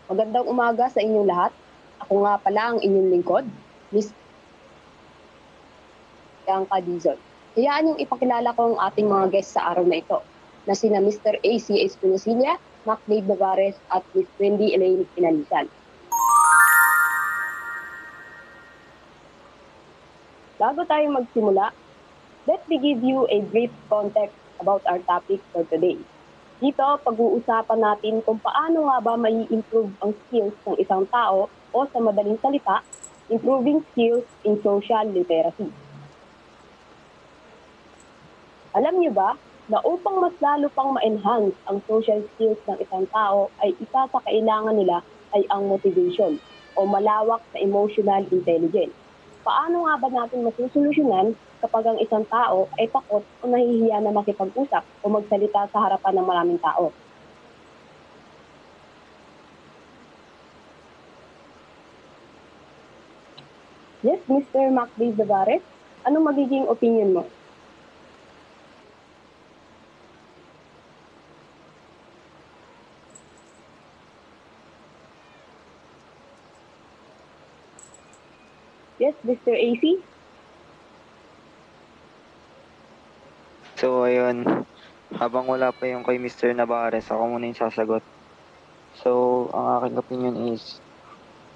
Magandang umaga sa inyong lahat. Ako nga pala ang inyong lingkod, Miss Bianca Dizon. Hayaan niyong ipakilala ko ang ating mga guests sa araw na ito, na sina Mr. A.C. Espinosilia, Mac Dave Bavares at Miss Wendy Elaine Pinalisan. Bago tayo magsimula, let me give you a brief context about our topic for today. Dito, pag-uusapan natin kung paano nga ba mai improve ang skills ng isang tao o sa madaling salita, improving skills in social literacy. Alam niyo ba na upang mas lalo pang ma-enhance ang social skills ng isang tao ay isa sa kailangan nila ay ang motivation o malawak na emotional intelligence. Paano nga ba natin masusolusyonan kapag ang isang tao ay takot o nahihiya na makipag-usap o magsalita sa harapan ng maraming tao? Yes, Mr. Macdave Bavares, anong magiging opinion mo? Yes, Mr. AC? So, ayun, habang wala pa yung kay Mr. Navarez, ako muna yung sasagot. So, ang aking opinion is,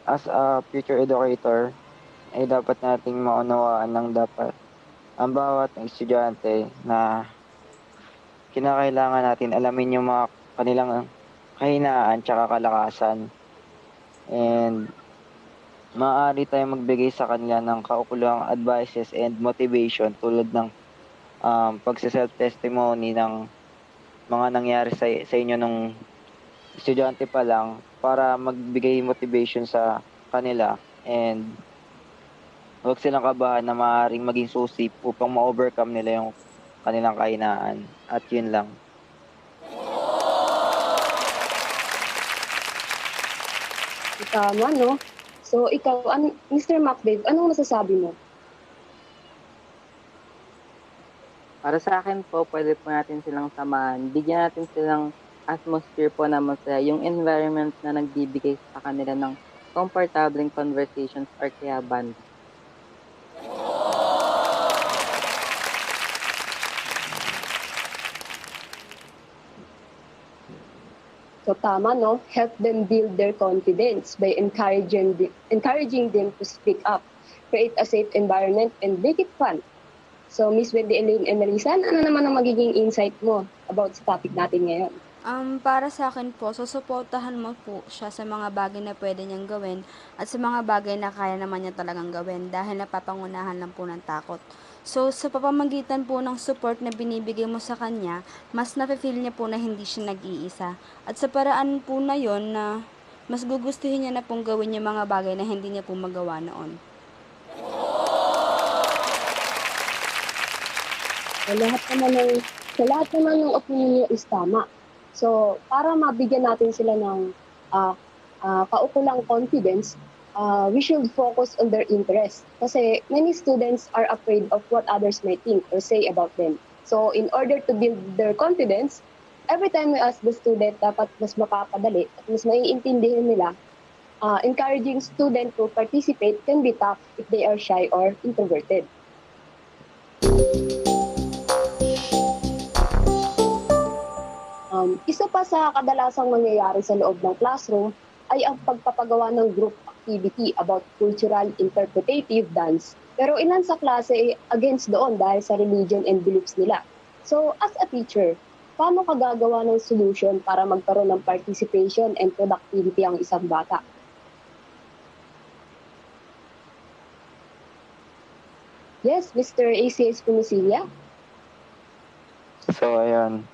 as a future educator, ay dapat nating maunawaan ng dapat ang bawat estudyante na kinakailangan natin alamin yung mga kanilang kahinaan tsaka kalakasan. And maaari tayong magbigay sa kanila ng kaukulang advices and motivation tulad ng pagsa-self-testimony ng mga nangyari sa inyo nung estudyante pa lang para magbigay motivation sa kanila and huwag silang kabahan na maaaring maging susi upang ma-overcome nila yung kanilang kahinaan. At yun lang. Tama, no? So, ikaw, Mr. Macdave, anong masasabi mo? Para sa akin po, pwede po natin silang samahan. Bigyan natin silang atmosphere po na masaya. Yung environment na nagbibigay sa kanila ng comfortable conversations or kaya band. So tama, no? Help them build their confidence by encouraging them to speak up, create a safe environment, and make it fun. So, Miss Wendy Elaine Emerisan, ano naman ang magiging insight mo about sa topic natin ngayon? Para sa akin po, susuportahan mo po siya sa mga bagay na pwede niyang gawin at sa mga bagay na kaya naman niya talagang gawin dahil napapangunahan lang po ng takot. So, sa pamamagitan po ng support na binibigay mo sa kanya, mas nafe-feel niya po na hindi siya nag-iisa. At sa paraan po na yon na mas gugustuhin niya na pong gawin yung mga bagay na hindi niya po magawa noon. Sa lahat naman ng opinion niyo is tama. So, para mabigyan natin sila ng kaukulang confidence, we should focus on their interests. Kasi many students are afraid of what others may think or say about them. So, in order to build their confidence, every time we ask the student, dapat mas mapapadali at mas maiintindihan nila. Encouraging student to participate can be tough if they are shy or introverted. Isa pa sa kadalasang nangyayari sa loob ng classroom ay ang pagpapagawa ng group activity about cultural interpretative dance. Pero ilan sa klase ay against doon dahil sa religion and beliefs nila. So, as a teacher, paano ka gagawa ng solution para magkaroon ng participation and productivity ang isang bata? Yes, Mr. A.C.S. Punisilia? So, ayun.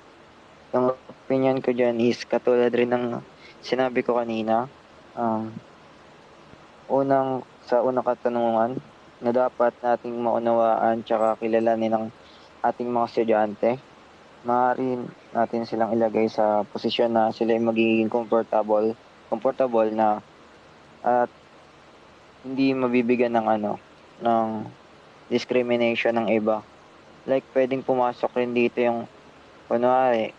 Yung opinion ko dyan is katulad rin ng sinabi ko kanina. Sa unang katanungan na dapat nating maunawaan tsaka kilalanin ng ating mga estudyante. Maaari natin silang ilagay sa posisyon na sila ay magiging comfortable na at hindi mabibigyan ng discrimination ng iba. Like, pwedeng pumasok rin dito yung, kunwari,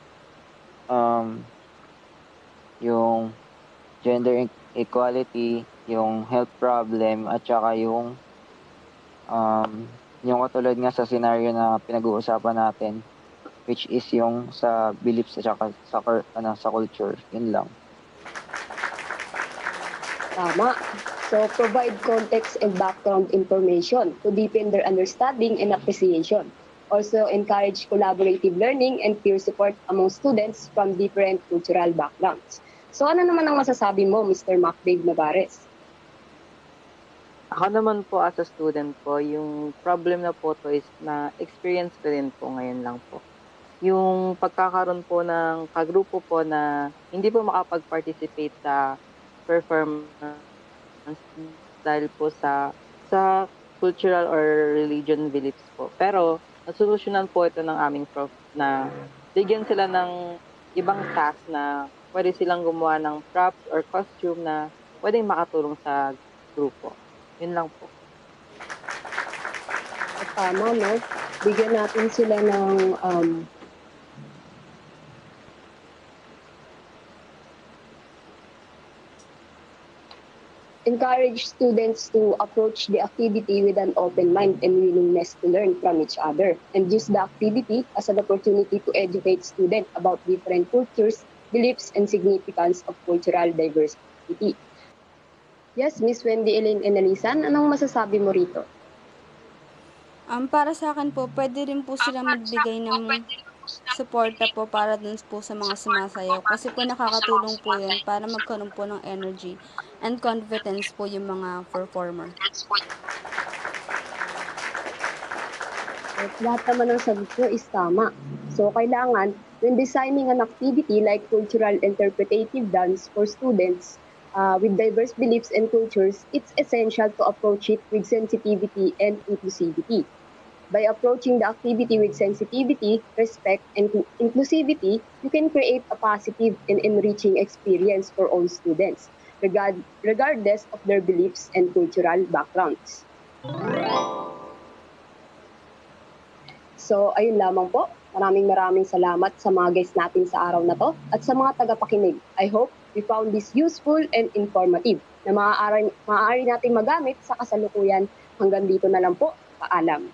yung gender equality, yung health problem, at saka yung katulad nga sa scenario na pinag-uusapan natin, which is yung sa beliefs at saka sa culture. Yun lang. Tama. So, provide context and background information to deepen their understanding and appreciation. Also, encourage collaborative learning and peer support among students from different cultural backgrounds. So, ano naman ang masasabi mo, Mr. MacDave Navarez? Ako naman po as a student po, yung problem na po to is na experience ko rin po ngayon lang po. Yung pagkakaroon po ng kagrupo po na hindi po makapag-participate sa performance dahil po sa cultural or religion beliefs po. Pero nasolusyonan po ito ng aming prof na bigyan sila ng ibang task na pwede silang gumawa ng props or costume na pwedeng makatulong sa grupo. Yun lang po. Tama, no? Bigyan natin sila ng encourage students to approach the activity with an open mind and willingness to learn from each other, and use the activity as an opportunity to educate students about different cultures, beliefs, and significance of cultural diversity. Yes, Miss Wendy Elaine Enalisan, anong masasabi mo rito? Para sa akin po, pwede rin po silang magbigay ng suporta po para dun po sa mga sumasayaw. Kasi po nakakatulong po yun para magkaroon po ng energy and confidence po yung mga performer. At lahat naman ng sagot nyo is tama. So, kailangan, when designing an activity like cultural interpretative dance for students with diverse beliefs and cultures, it's essential to approach it with sensitivity and inclusivity. By approaching the activity with sensitivity, respect, and inclusivity, you can create a positive and enriching experience for all students, regardless of their beliefs and cultural backgrounds. So, ayun lamang po. Maraming salamat sa mga guests natin sa araw na to at sa mga tagapakinig. I hope we found this useful and informative na maaari natin magamit sa kasalukuyan. Hanggang dito na lang po. Paalam.